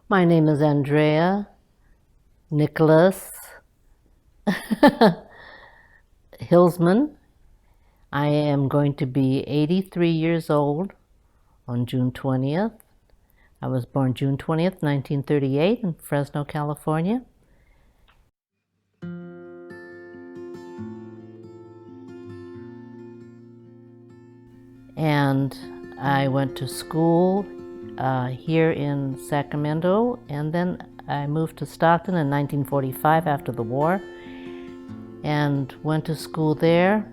My name is Andrea Nicholas Hilsman. I am going to be 83 years old on June 20th. I was born June 20th, 1938 in Fresno, California. And I went to school here in Sacramento, and then I moved to Stockton in 1945 after the war and went to school there.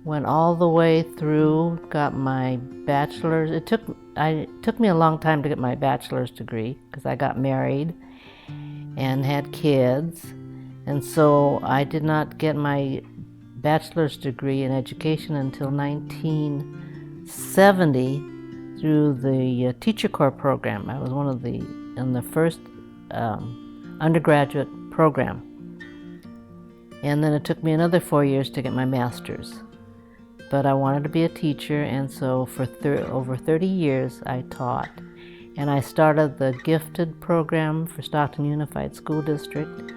Went all the way through, got my bachelor's. It took me a long time to get my bachelor's degree because I got married and had kids, and so I did not get my bachelor's degree in education until 1970 through the Teacher Corps program. I was in the first undergraduate program, and then it took me another 4 years to get my master's. But I wanted to be a teacher, and so for over 30 years I taught. And I started the gifted program for Stockton Unified School District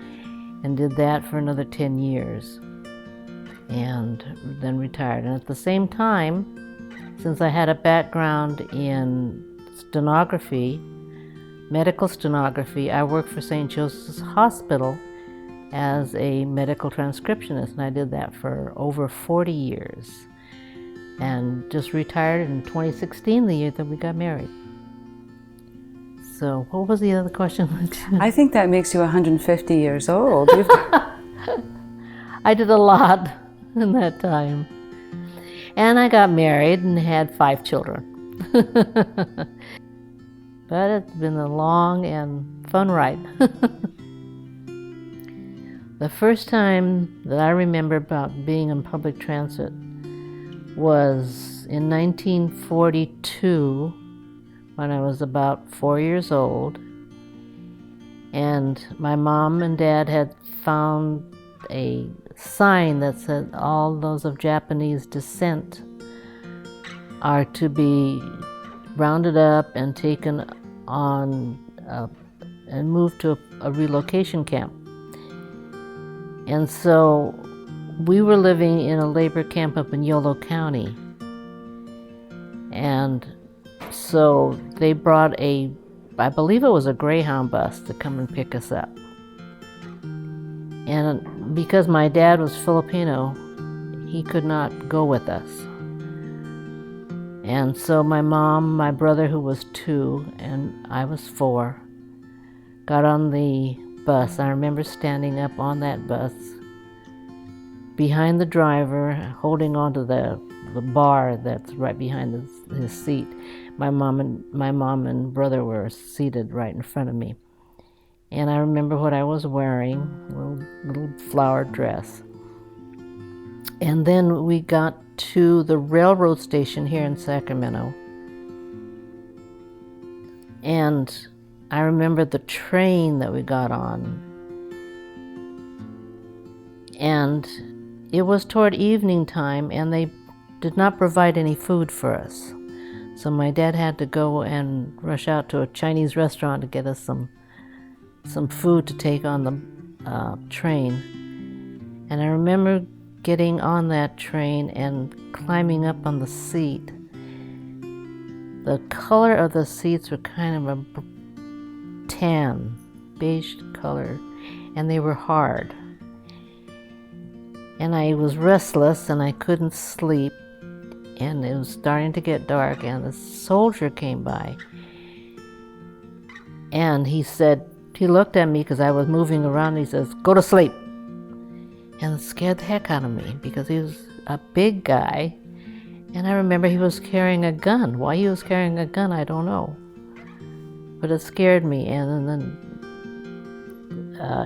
and did that for another 10 years and then retired. And at the same time, since I had a background in stenography, medical stenography, I worked for St. Joseph's Hospital as a medical transcriptionist, and I did that for over 40 years. And just retired in 2016, the year that we got married. So what was the other question? I think that makes you 150 years old. I did a lot in that time. And I got married and had 5 children. But it's been a long and fun ride. The first time that I remember about being in public transit was in 1942 when I was about 4 years old, and my mom and dad had found a sign that said all those of Japanese descent are to be rounded up and taken on and moved to a relocation camp. And so we were living in a labor camp up in Yolo County, and so they brought I believe it was a Greyhound bus to come and pick us up. And because my dad was Filipino, he could not go with us. And so my mom, my brother who was 2, and I was 4, got on the bus. I remember standing up on that bus behind the driver, holding onto the bar that's right behind his seat. My mom and brother were seated right in front of me. And I remember what I was wearing, a little flowered dress. And then we got to the railroad station here in Sacramento. And I remember the train that we got on. And it was toward evening time, and they did not provide any food for us. So my dad had to go and rush out to a Chinese restaurant to get us some food to take on the train. And I remember getting on that train and climbing up on the seat. The color of the seats were kind of a tan, beige color, and they were hard. And I was restless and I couldn't sleep, and it was starting to get dark, and a soldier came by, and he looked at me because I was moving around, and he says, "Go to sleep." And it scared the heck out of me because he was a big guy, and I remember he was carrying a gun. Why he was carrying a gun, I don't know, but it scared me. And then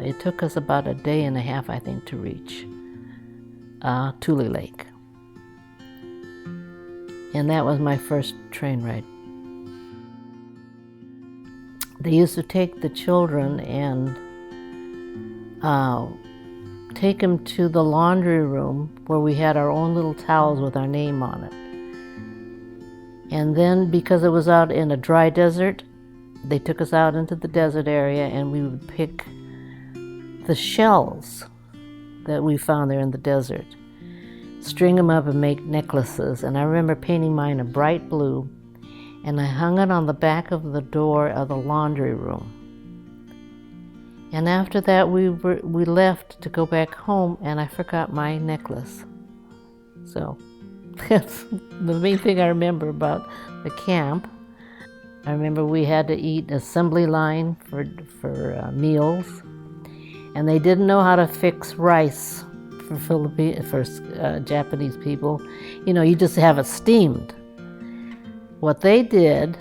it took us about a day and a half, I think, to reach Tule Lake. And that was my first train ride. They used to take the children and take them to the laundry room where we had our own little towels with our name on it. And then, because it was out in a dry desert, they took us out into the desert area, and we would pick the shells that we found there in the desert, string them up and make necklaces. And I remember painting mine a bright blue, and I hung it on the back of the door of the laundry room. And after that, we left to go back home, and I forgot my necklace. So that's the main thing I remember about the camp. I remember we had to eat assembly line for meals, and they didn't know how to fix rice for Japanese people. You know, you just have it steamed. What they did,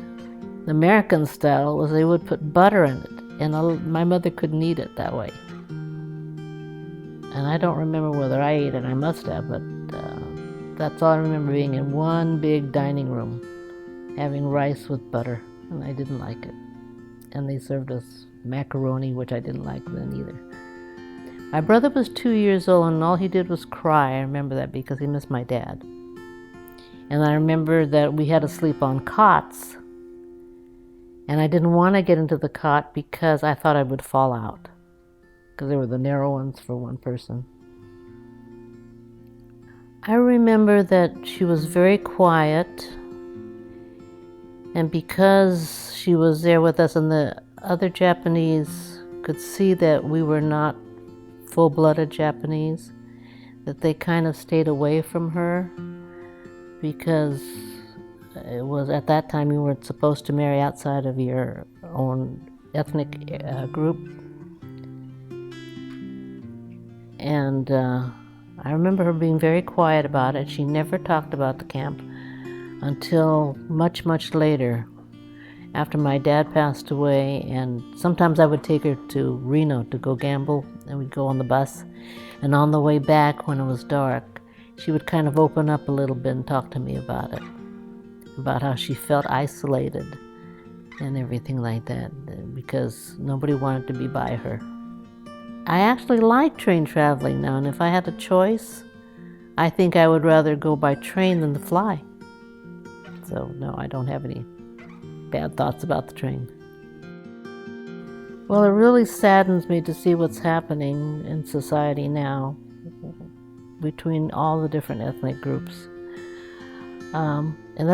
the American style, was they would put butter in it, and my mother couldn't eat it that way. And I don't remember whether I ate it. I must have, but that's all I remember, being in one big dining room, having rice with butter, and I didn't like it. And they served us macaroni, which I didn't like then either. My brother was 2 years old, and all he did was cry. I remember that because he missed my dad. And I remember that we had to sleep on cots, and I didn't want to get into the cot because I thought I would fall out, because they were the narrow ones for one person. I remember that she was very quiet, and because she was there with us and the other Japanese could see that we were not full-blooded Japanese, that they kind of stayed away from her, because it was at that time you weren't supposed to marry outside of your own ethnic group. And I remember her being very quiet about it. She never talked about the camp until much, much later, after my dad passed away. And sometimes I would take her to Reno to go gamble, and we'd go on the bus. And on the way back, when it was dark, she would kind of open up a little bit and talk to me about it, about how she felt isolated and everything like that, because nobody wanted to be by her. I actually like train traveling now, and if I had a choice, I think I would rather go by train than to fly. So no, I don't have any bad thoughts about the train. Well, it really saddens me to see what's happening in society now between all the different ethnic groups. And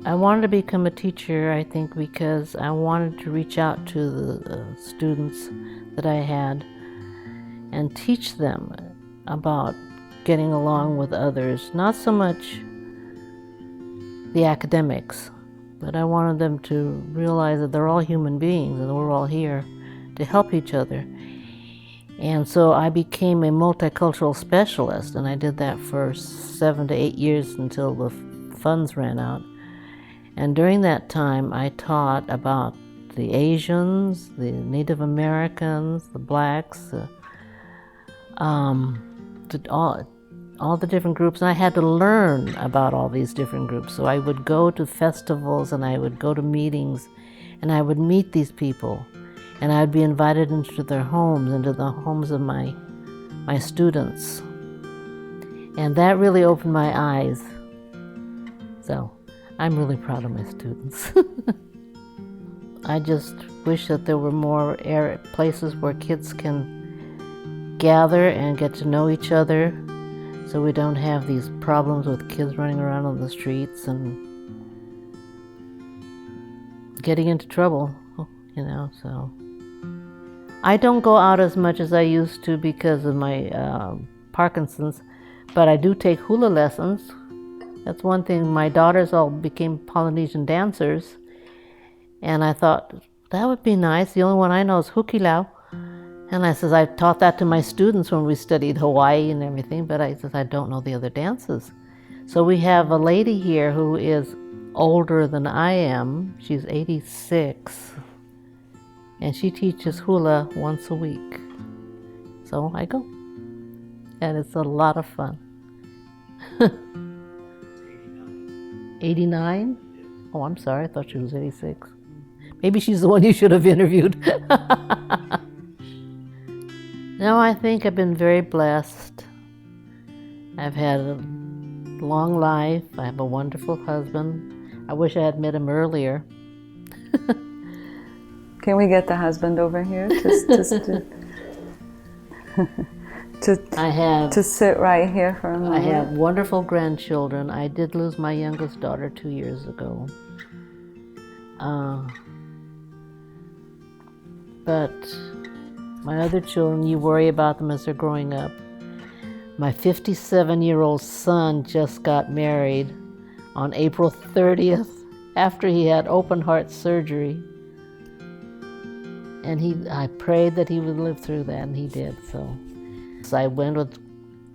I wanted to become a teacher, I think, because I wanted to reach out to the students that I had and teach them about getting along with others. Not so much the academics, but I wanted them to realize that they're all human beings and we're all here to help each other. And so I became a multicultural specialist, and I did that for 7 to 8 years until the funds ran out. And during that time, I taught about the Asians, the Native Americans, the blacks, all the different groups. And I had to learn about all these different groups. So I would go to festivals, and I would go to meetings, and I would meet these people. And I'd be invited into their homes, into the homes of my students. And that really opened my eyes. So I'm really proud of my students. I just wish that there were more places where kids can gather and get to know each other, so we don't have these problems with kids running around on the streets and getting into trouble, you know, so. I don't go out as much as I used to because of my Parkinson's, but I do take hula lessons. That's one thing. My daughters all became Polynesian dancers, and I thought, that would be nice. The only one I know is hukilau. And I says, I taught that to my students when we studied Hawaii and everything, but I says, I don't know the other dances. So we have a lady here who is older than I am. She's 86. And she teaches hula once a week. So I go. And it's a lot of fun. 89? Oh, I'm sorry. I thought she was 86. Maybe she's the one you should have interviewed. No, I think I've been very blessed. I've had a long life. I have a wonderful husband. I wish I had met him earlier. Can we get the husband over here to sit right here for a moment? I have wonderful grandchildren. I did lose my youngest daughter 2 years ago. But my other children, you worry about them as they're growing up. My 57-year-old son just got married on April 30th after he had open heart surgery. And I prayed that he would live through that, and he did. So I went with a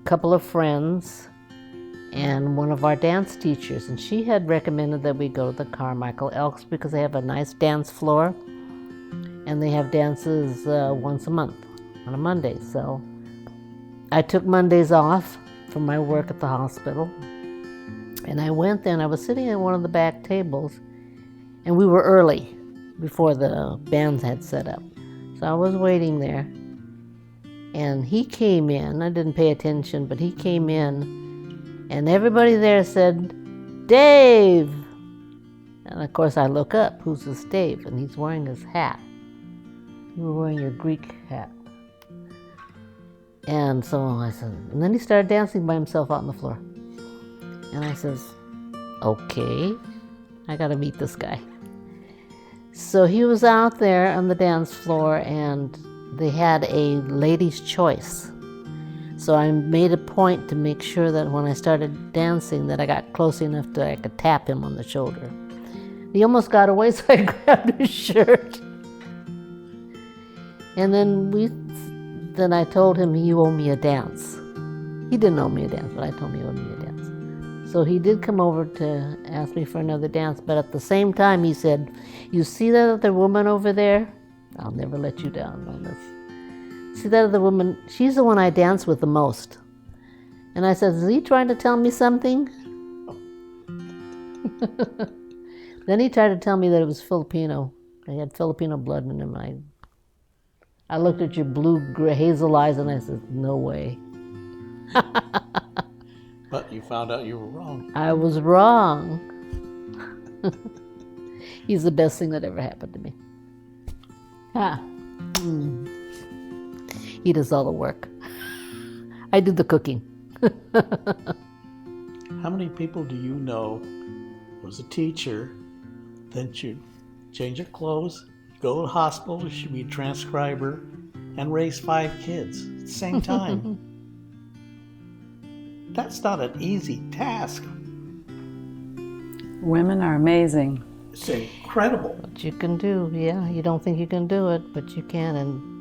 couple of friends and one of our dance teachers, and she had recommended that we go to the Carmichael Elks because they have a nice dance floor, and they have dances once a month on a Monday. So I took Mondays off from my work at the hospital, and I went there, and I was sitting at one of the back tables, and we were early before the bands had set up. So I was waiting there, and he came in. I didn't pay attention, but he came in, and everybody there said, "Dave!" And of course I look up, who's this Dave? And he's wearing his hat. You were wearing your Greek hat. And so I said, and then he started dancing by himself out on the floor. And I says, okay, I gotta meet this guy. So he was out there on the dance floor, and they had a ladies' choice. So I made a point to make sure that when I started dancing that I got close enough that I could tap him on the shoulder. He almost got away, so I grabbed his shirt. And then I told him, you owe me a dance. He didn't owe me a dance, but I told him he owed me a dance. So he did come over to ask me for another dance, but at the same time he said, you see that other woman over there? I'll never let you down on this. See that other woman? She's the one I dance with the most. And I said, is he trying to tell me something? Then he tried to tell me that it was Filipino. I had Filipino blood in him. I looked at your blue hazel eyes and I said, no way. But you found out you were wrong. I was wrong. He's the best thing that ever happened to me. He does all the work. I do the cooking. How many people do you know was a teacher, then she'd change her clothes, go to the hospital, she'd be a transcriber, and raise 5 kids at the same time? That's not an easy task. Women are amazing. It's incredible. What you can do, yeah. You don't think you can do it, but you can. And